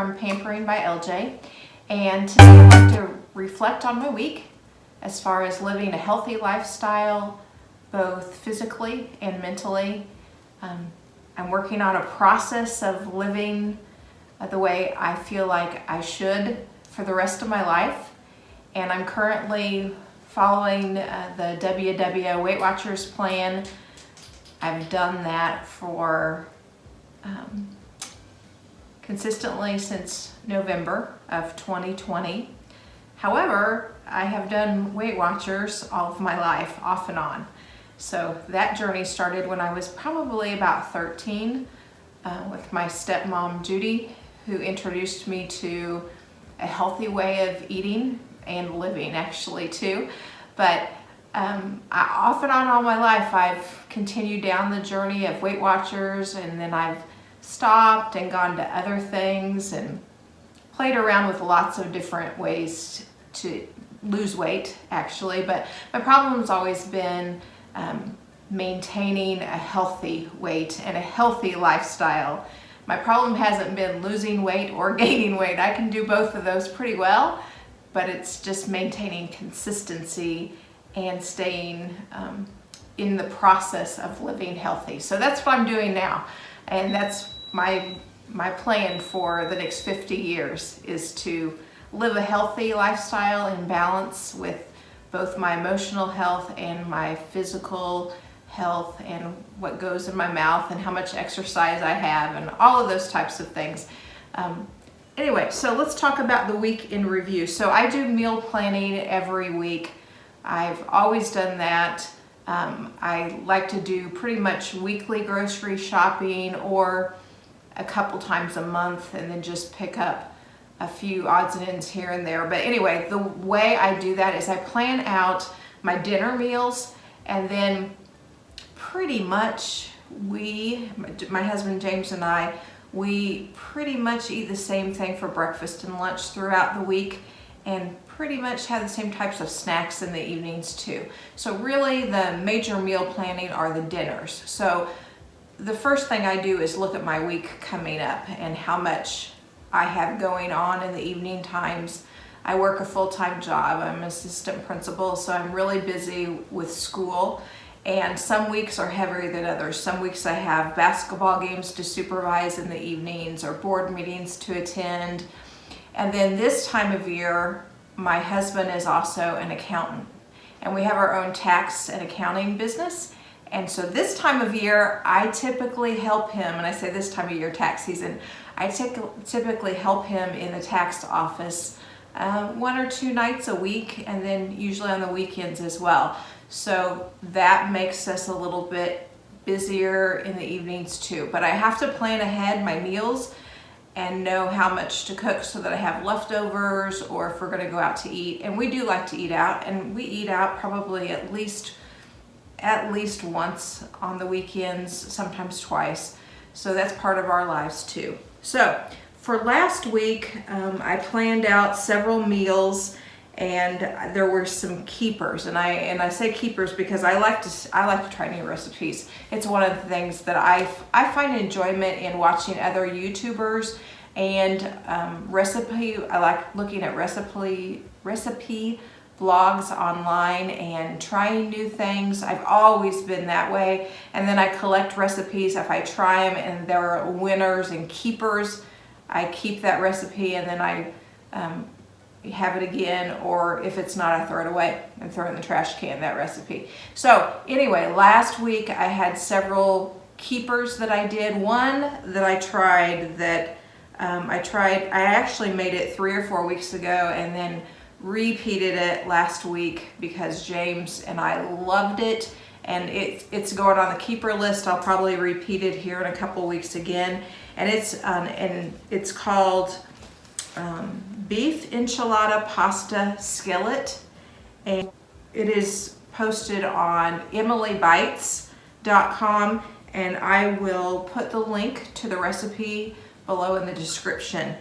from Pampering by LJ, and today I'd like to reflect on my week as far as living a healthy lifestyle, both physically and mentally. I'm working on a process of living the way I feel like I should for the rest of my life, and I'm currently following the WW Weight Watchers plan. I've done that for consistently since November of 2020. However, I have done Weight Watchers all of my life, off and on. So that journey started when I was probably about 13 with my stepmom, Judy, who introduced me to a healthy way of eating and living, actually, too. But off and on all my life, I've continued down the journey of Weight Watchers, and then I've stopped and gone to other things and played around with lots of different ways to lose weight, actually. But my problem's always been maintaining a healthy weight and a healthy lifestyle. My problem hasn't been losing weight or gaining weight. I can do both of those pretty well, but it's just maintaining consistency and staying in the process of living healthy. So that's what I'm doing now, and that's my plan for the next 50 years is to live a healthy lifestyle in balance with both my emotional health and my physical health, and what goes in my mouth and how much exercise I have and all of those types of things. Anyway, so let's talk about the week in review. So I do meal planning every week. I've always done that. I like to do pretty much weekly grocery shopping or a couple times a month, and then just pick up a few odds and ends here and there. But anyway, the way I do that is I plan out my dinner meals, and then pretty much my husband James and I, we pretty much eat the same thing for breakfast and lunch throughout the week, and pretty much have the same types of snacks in the evenings too. So really the major meal planning are the dinners. So the first thing I do is look at my week coming up and how much I have going on in the evening times. I work a full-time job. I'm an assistant principal, so I'm really busy with school, and some weeks are heavier than others. Some weeks I have basketball games to supervise in the evenings or board meetings to attend. And then this time of year, my husband is also an accountant, and we have our own tax and accounting business. And so this time of year, I typically help him, and I say this time of year, tax season, I typically help him in the tax office 1 or 2 nights a week, and then usually on the weekends as well. So that makes us a little bit busier in the evenings too. But I have to plan ahead my meals and know how much to cook so that I have leftovers, or if we're gonna go out to eat. And we do like to eat out, and we eat out probably at least once on the weekends, sometimes twice. So that's part of our lives too. So for last week, I planned out several meals, and there were some keepers. And I say keepers because I like to try new recipes. It's one of the things that I find enjoyment in watching other YouTubers and I like looking at recipe vlogs online and trying new things. I've always been that way. And then I collect recipes. If I try them and there are winners and keepers, I keep that recipe, and then I have it again, or if it's not, I throw it away and throw it in the trash can, that recipe. So anyway, last week I had several keepers that I did. One that I tried that I actually made it 3 or 4 weeks ago, and then repeated it last week because James and I loved it, and it's going on the keeper list. I'll probably repeat it here in a couple weeks again, and it's called beef enchilada pasta skillet, and it is posted on emilybites.com, and I will put the link to the recipe below in the description.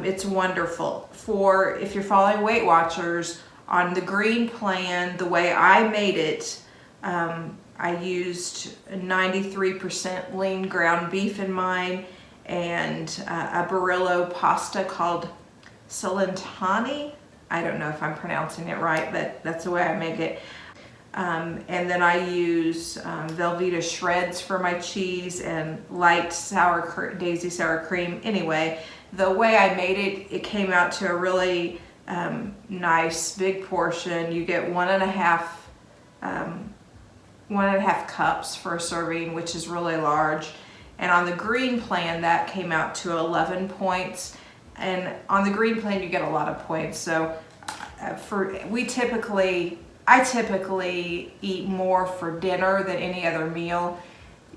It's wonderful. For if you're following Weight Watchers on the green plan, the way I made it, I used 93% lean ground beef in mine, and a Barilla pasta called Celentani. I don't know if I'm pronouncing it right, but that's the way I make it. And then I use Velveeta shreds for my cheese and light daisy sour cream. Anyway, the way I made it, it came out to a really nice big portion. You get 1.5 cups for a serving, which is really large. And on the green plan, that came out to 11 points. And on the green plan, you get a lot of points. So I typically eat more for dinner than any other meal.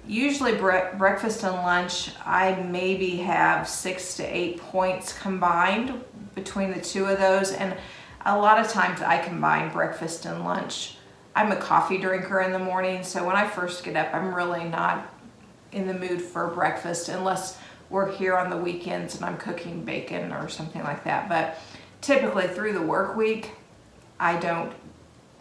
Usually breakfast and lunch, I maybe have 6 to 8 points combined between the two of those. And a lot of times I combine breakfast and lunch. I'm a coffee drinker in the morning, so when I first get up, I'm really not in the mood for breakfast unless we're here on the weekends and I'm cooking bacon or something like that. But typically through the work week, I don't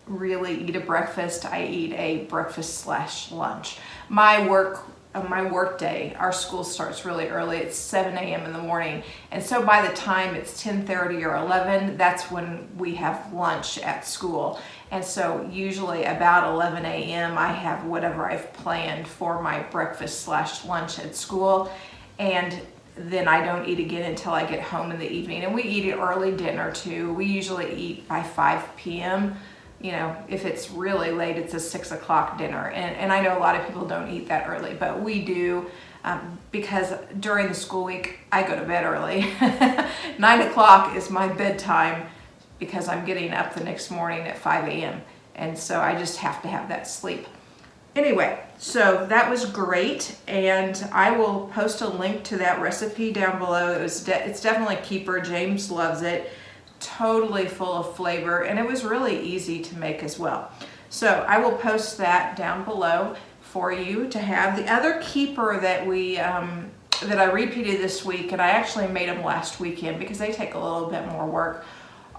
really eat a breakfast. I eat a breakfast/lunch. My work day, our school starts really early. It's 7 a.m. in the morning. And so by the time it's 10:30 or 11, that's when we have lunch at school. And so usually about 11 a.m. I have whatever I've planned for my breakfast/lunch at school. And then I don't eat again until I get home in the evening. And we eat an early dinner too. We usually eat by 5 p.m. You know, if it's really late, it's a 6 o'clock dinner. And I know a lot of people don't eat that early, but we do because during the school week, I go to bed early. 9 o'clock is my bedtime because I'm getting up the next morning at 5 a.m. And so I just have to have that sleep. Anyway, so that was great, and I will post a link to that recipe down below. It's definitely a keeper. James loves it. Totally full of flavor, and it was really easy to make as well. So I will post that down below for you to have. The other keeper that that I repeated this week, and I actually made them last weekend because they take a little bit more work,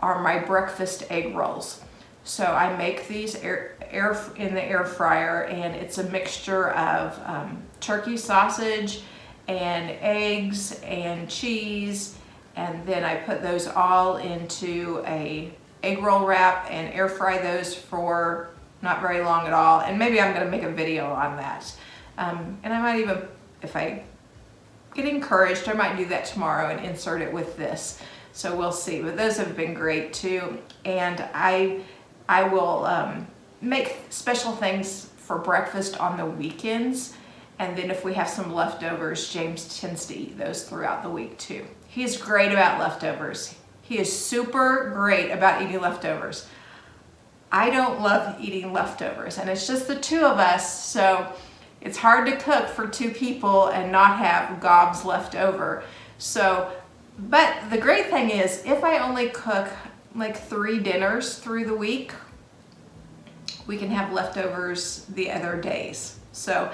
are my breakfast egg rolls. So I make these in the air fryer, and it's a mixture of turkey sausage and eggs and cheese, and then I put those all into a egg roll wrap and air fry those for not very long at all. And maybe I'm going to make a video on that. And I might even, if I get encouraged, I might do that tomorrow and insert it with this. So we'll see. But those have been great too. And I will make special things for breakfast on the weekends. And then if we have some leftovers, James tends to eat those throughout the week too. He's great about leftovers. He is super great about eating leftovers. I don't love eating leftovers, and it's just the two of us, so it's hard to cook for 2 people and not have gobs left over. So, but the great thing is, if I only cook like 3 dinners through the week, we can have leftovers the other days. So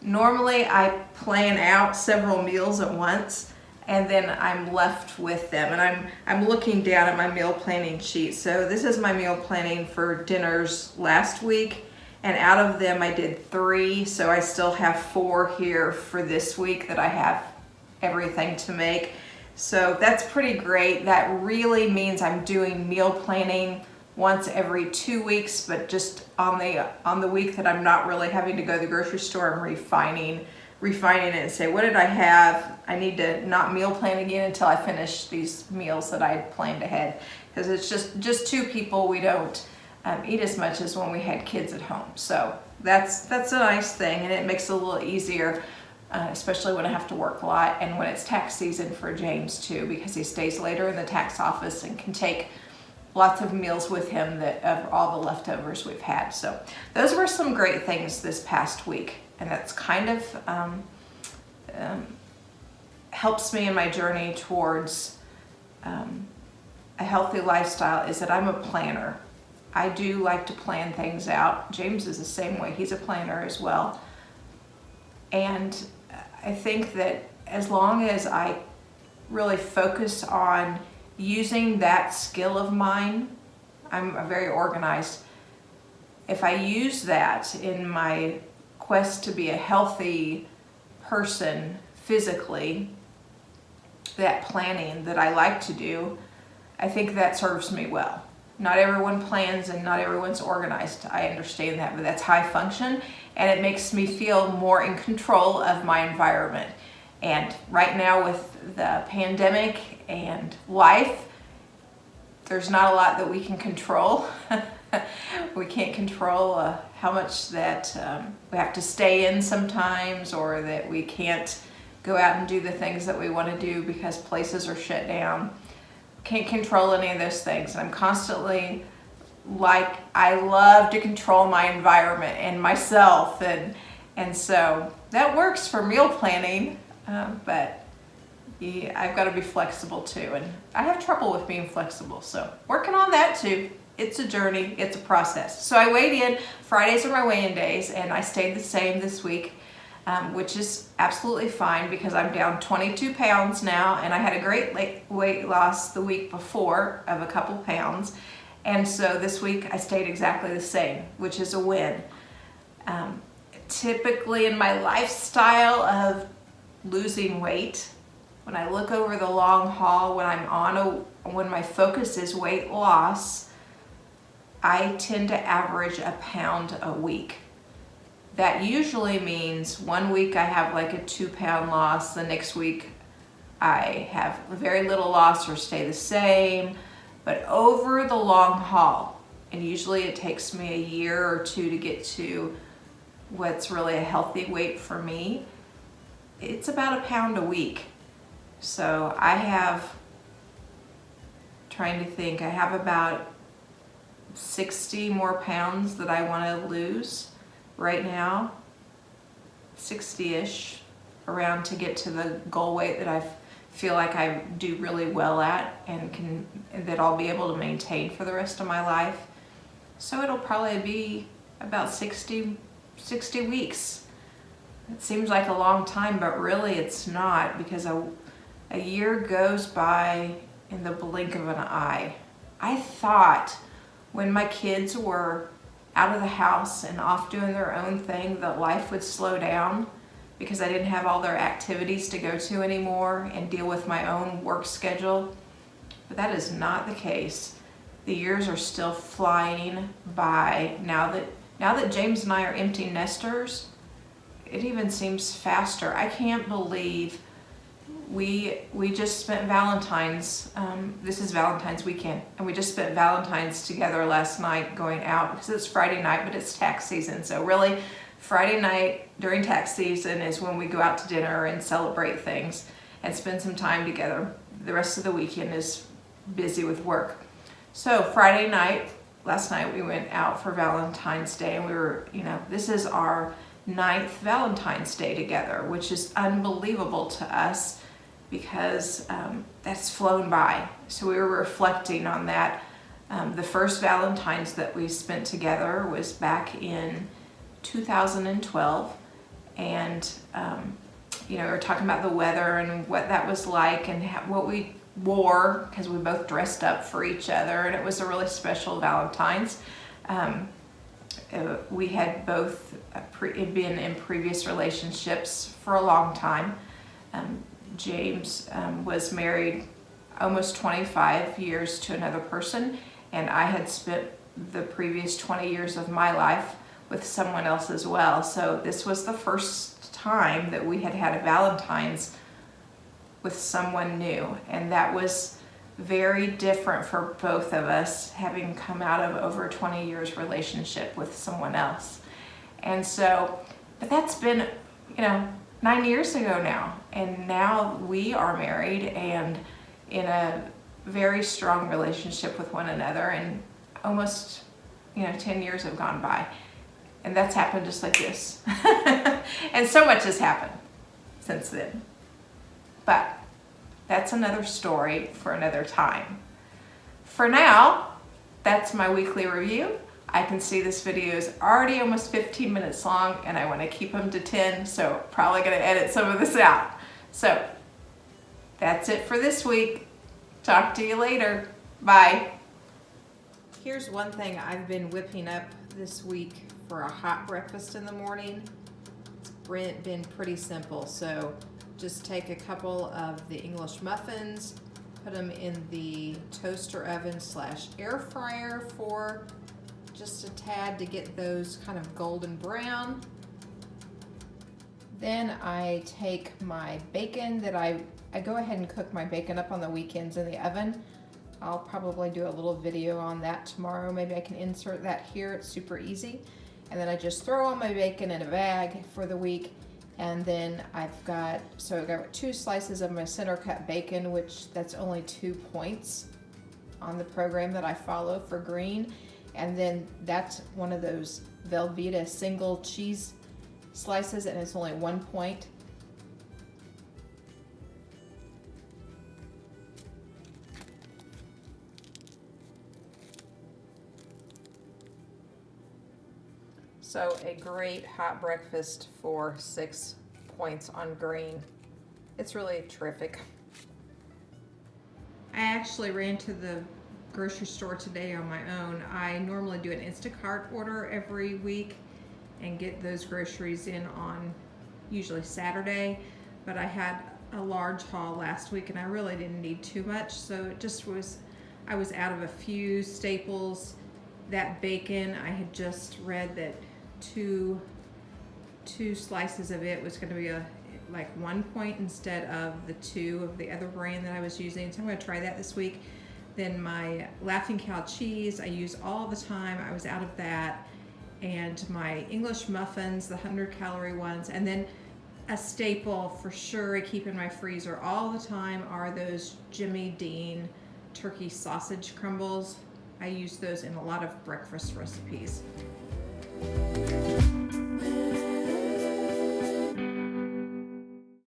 normally I plan out several meals at once, and then I'm left with them. And I'm looking down at my meal planning sheet. So this is my meal planning for dinners last week, and out of them I did 3, so I still have 4 here for this week that I have everything to make. So that's pretty great. That really means I'm doing meal planning once every 2 weeks, but just on the week that I'm not really having to go to the grocery store, I'm refining it and say, what did I have? I need to not meal plan again until I finish these meals that I had planned ahead. Because it's just 2 people, we don't eat as much as when we had kids at home. So that's a nice thing, and it makes it a little easier, especially when I have to work a lot and when it's tax season for James too, because he stays later in the tax office and can take lots of meals with him of all the leftovers we've had. So those were some great things this past week, and that's kind of helps me in my journey towards a healthy lifestyle, is that I'm a planner. I do like to plan things out. James is the same way. He's a planner as well. And I think that as long as I really focus on using that skill of mine, I'm very organized. If I use that in my quest to be a healthy person physically, that planning that I like to do, I think that serves me well. Not everyone plans and not everyone's organized. I understand that, but that's how I function, and it makes me feel more in control of my environment. And right now with the pandemic and life, there's not a lot that we can control. We can't control how much that we have to stay in sometimes, or that we can't go out and do the things that we want to do because places are shut down. Can't control any of those things. I'm constantly like, I love to control my environment and myself, and so that works for meal planning, but yeah, I've got to be flexible too, and I have trouble with being flexible, so working on that too. It's a journey, it's a process. So I weighed in. Fridays are my weigh-in days, and I stayed the same this week, which is absolutely fine because I'm down 22 pounds now, and I had a great weight loss the week before of a couple pounds, and so this week I stayed exactly the same, which is a win. Typically in my lifestyle of losing weight, when I look over the long haul, when my focus is weight loss, I tend to average a pound a week. That usually means one week I have like a 2-pound loss, the next week I have very little loss or stay the same. But over the long haul, and usually it takes me a year or two to get to what's really a healthy weight for me, it's about a pound a week. So I have about 60 more pounds that I want to lose right now, 60-ish, around, to get to the goal weight that I feel like I do really well at and that I'll be able to maintain for the rest of my life. So it'll probably be about 60 weeks. It seems like a long time, but really it's not, because a year goes by in the blink of an eye. I thought when my kids were out of the house and off doing their own thing that life would slow down because I didn't have all their activities to go to anymore and deal with my own work schedule. But that is not the case. The years are still flying by. Now that James and I are empty nesters, it even seems faster. I can't believe we just spent Valentine's, this is Valentine's weekend, and we just spent Valentine's together last night going out, because it's Friday night, but it's tax season. So really Friday night during tax season is when we go out to dinner and celebrate things and spend some time together. The rest of the weekend is busy with work. So Friday night, last night, we went out for Valentine's Day, and we were, this is our 9th Valentine's Day together, which is unbelievable to us, because that's flown by. So we were reflecting on that. The first Valentine's that we spent together was back in 2012, and we were talking about the weather and what that was like, and what we wore, because we both dressed up for each other, and it was a really special Valentine's. We had both been in previous relationships for a long time. James was married almost 25 years to another person, and I had spent the previous 20 years of my life with someone else as well. So this was the first time that we had had a Valentine's with someone new, and that was very different for both of us, having come out of over 20 years relationship with someone else. And so, but that's been, 9 years ago now, and now we are married and in a very strong relationship with one another, and almost 10 years have gone by, and that's happened just like this. And so much has happened since then, but that's another story for another time. For now, that's my weekly review. I can see this video is already almost 15 minutes long, and I want to keep them to 10, so probably going to edit some of this out. So that's it for this week. Talk to you later. Bye. Here's one thing I've been whipping up this week for a hot breakfast in the morning. It's been pretty simple. So just take a couple of the English muffins, put them in the toaster oven / air fryer for just a tad to get those kind of golden brown. Then I take my bacon that I go ahead and cook my bacon up on the weekends in the oven. I'll probably do a little video on that tomorrow. Maybe I can insert that here. It's super easy. And then I just throw all my bacon in a bag for the week. And then I've got 2 slices of my center cut bacon, which that's only 2 points on the program that I follow for green. And then that's one of those Velveeta single cheese slices, and it's only 1 point. So a great hot breakfast for 6 points on green. It's really terrific. I actually ran to the grocery store today on my own. I normally do an Instacart order every week and get those groceries in on usually Saturday, but I had a large haul last week and I really didn't need too much, so it just was, I was out of a few staples. That bacon, I had just read that two slices of it was going to be like 1 point instead of the 2 of the other brand that I was using, so I'm going to try that this week. Then my Laughing Cow cheese I use all the time, I was out of that. And my English muffins, the 100-calorie ones, and then a staple for sure I keep in my freezer all the time are those Jimmy Dean turkey sausage crumbles. I use those in a lot of breakfast recipes.